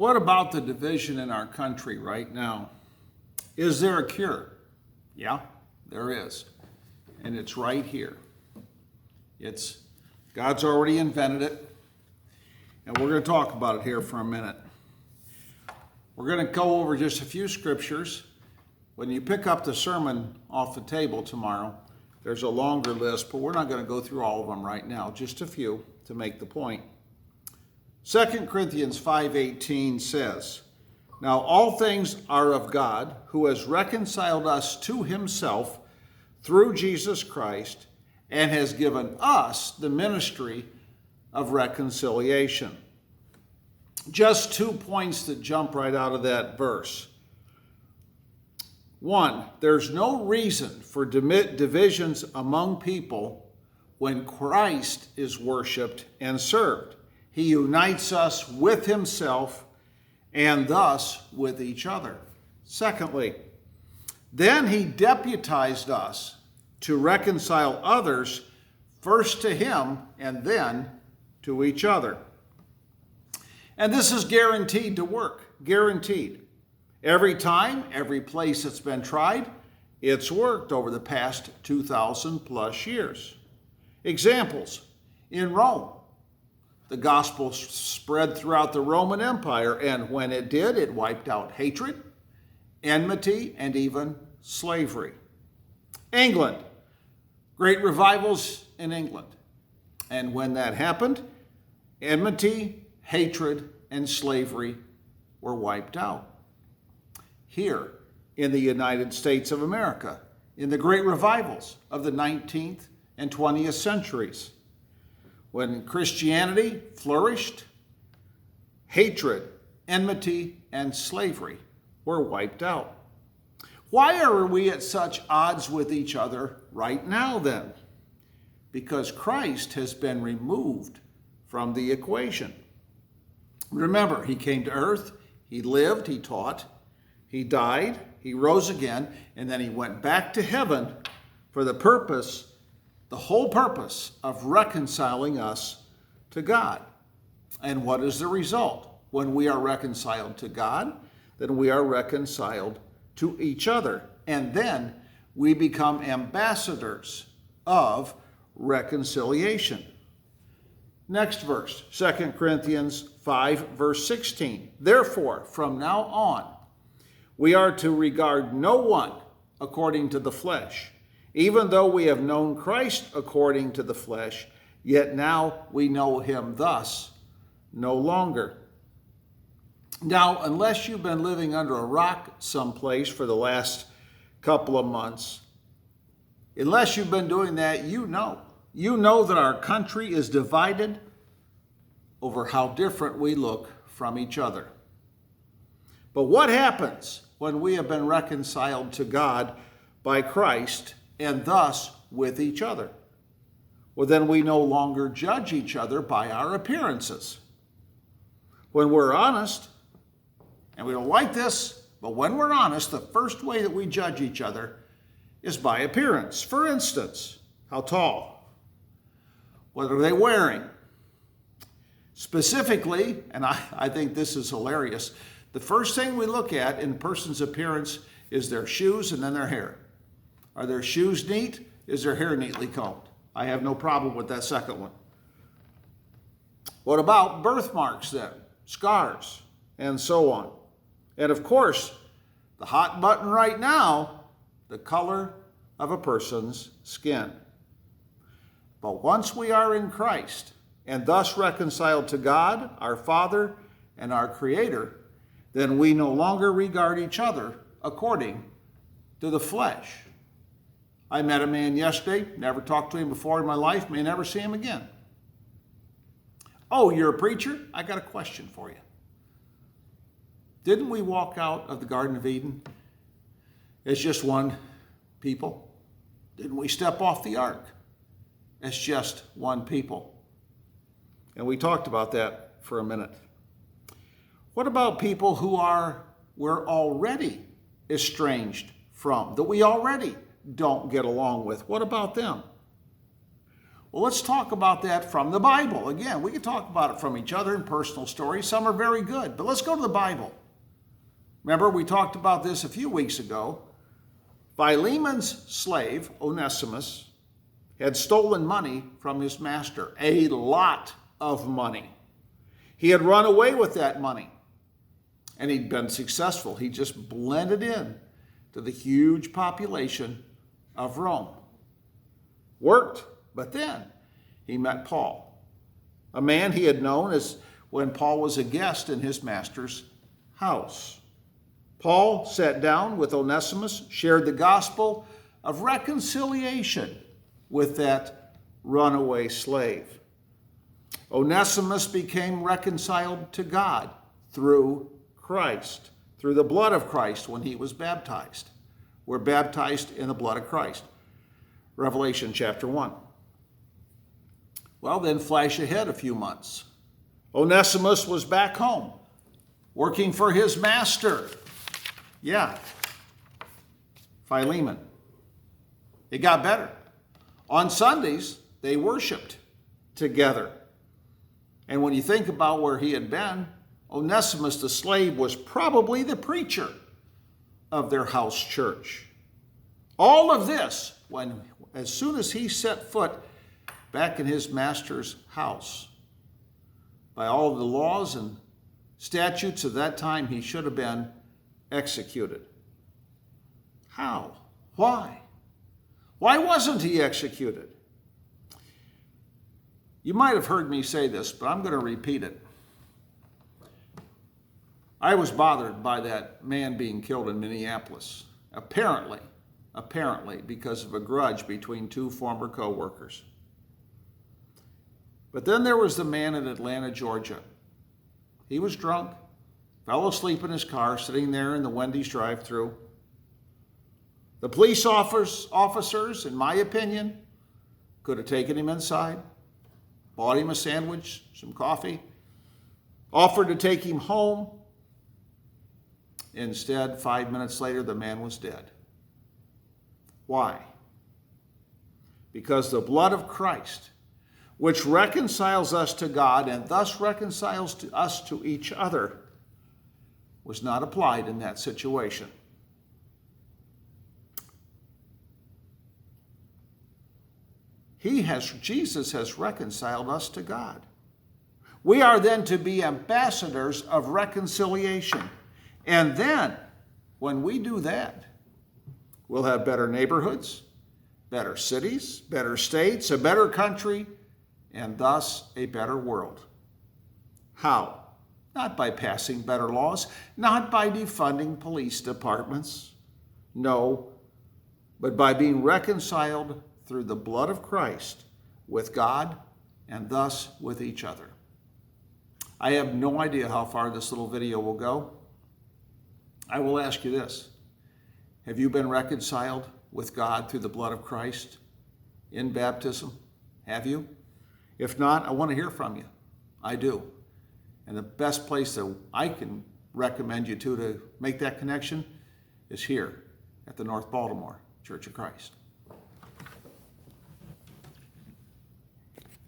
What about the division in our country right now? Is there a cure? Yeah, there is. And it's right here. God's already invented it. And we're going to talk about it here for a minute. We're going to go over just a few scriptures. When you pick up the sermon off the table tomorrow, there's a longer list, but we're not going to go through all of them right now, just a few to make the point. 2 Corinthians 5:18 says, "Now all things are of God, who has reconciled us to himself through Jesus Christ, and has given us the ministry of reconciliation." Just 2 points that jump right out of that verse. One, there's no reason for divisions among people when Christ is worshiped and served. He unites us with himself and thus with each other. Secondly, then he deputized us to reconcile others first to him and then to each other. And this is guaranteed to work, guaranteed. Every time, every place it's been tried, it's worked over the past 2,000 plus years. Examples, in Rome, the gospel spread throughout the Roman Empire, and when it did, it wiped out hatred, enmity, and even slavery. England, great revivals in England. And when that happened, enmity, hatred, and slavery were wiped out. Here in the United States of America, in the great revivals of the 19th and 20th centuries, when Christianity flourished, hatred, enmity, and slavery were wiped out. Why are we at such odds with each other right now then? Because Christ has been removed from the equation. Remember, he came to earth, he lived, he taught, he died, he rose again, and then he went back to heaven for the whole purpose of reconciling us to God. And what is the result? When we are reconciled to God, then we are reconciled to each other. And then we become ambassadors of reconciliation. Next verse, 2 Corinthians 5, verse 16. "Therefore, from now on, we are to regard no one according to the flesh. Even though we have known Christ according to the flesh, yet now we know him thus no longer." Now, unless you've been living under a rock someplace for the last couple of months, unless you've been doing that, you know that our country is divided over how different we look from each other. But what happens when we have been reconciled to God by Christ and thus with each other? Well, then we no longer judge each other by our appearances. When we're honest, and we don't like this, but when we're honest, the first way that we judge each other is by appearance. For instance, how tall? What are they wearing? Specifically, and I think this is hilarious, the first thing we look at in a person's appearance is their shoes and then their hair. Are their shoes neat? Is their hair neatly combed? I have no problem with that second one. What about birthmarks then? Scars, and so on. And of course, the hot button right now, the color of a person's skin. But once we are in Christ, and thus reconciled to God, our Father, and our Creator, then we no longer regard each other according to the flesh. I met a man yesterday, never talked to him before in my life, may never see him again. "Oh, you're a preacher? I got a question for you. Didn't we walk out of the Garden of Eden as just one people? Didn't we step off the ark as just one people?" And we talked about that for a minute. What about people who we're already estranged from, that we already don't get along with? What about them? Well, let's talk about that from the Bible. Again, we can talk about it from each other in personal stories. Some are very good, but let's go to the Bible. Remember, we talked about this a few weeks ago. Philemon's slave, Onesimus, had stolen money from his master, a lot of money. He had run away with that money, and he'd been successful. He just blended in to the huge population of Rome. Worked, but then he met Paul, a man he had known as when Paul was a guest in his master's house. Paul sat down with Onesimus, shared the gospel of reconciliation with that runaway slave. Onesimus became reconciled to God through Christ, through the blood of Christ when he was baptized. We're baptized in the blood of Christ. Revelation chapter 1. Well, then flash ahead a few months. Onesimus was back home, working for his master. Yeah, Philemon. It got better. On Sundays, they worshiped together. And when you think about where he had been, Onesimus the slave was probably the preacher of their house church. All of this, as soon as he set foot back in his master's house, by all of the laws and statutes of that time, he should have been executed. How? Why? Why wasn't he executed? You might have heard me say this, but I'm going to repeat it. I was bothered by that man being killed in Minneapolis, apparently because of a grudge between two former co-workers. But then there was the man in Atlanta, Georgia. He was drunk, fell asleep in his car, sitting there in the Wendy's drive-thru. The police officers, in my opinion, could have taken him inside, bought him a sandwich, some coffee, offered to take him home. Instead, 5 minutes later, the man was dead. Why? Because the blood of Christ, which reconciles us to God and thus reconciles us to each other, was not applied in that situation. Jesus has reconciled us to God. We are then to be ambassadors of reconciliation. And then, when we do that, we'll have better neighborhoods, better cities, better states, a better country, and thus a better world. How? Not by passing better laws, not by defunding police departments. No, but by being reconciled through the blood of Christ with God and thus with each other. I have no idea how far this little video will go. I will ask you this. Have you been reconciled with God through the blood of Christ in baptism? Have you? If not, I want to hear from you. I do. And the best place that I can recommend you to make that connection is here at the North Baltimore Church of Christ.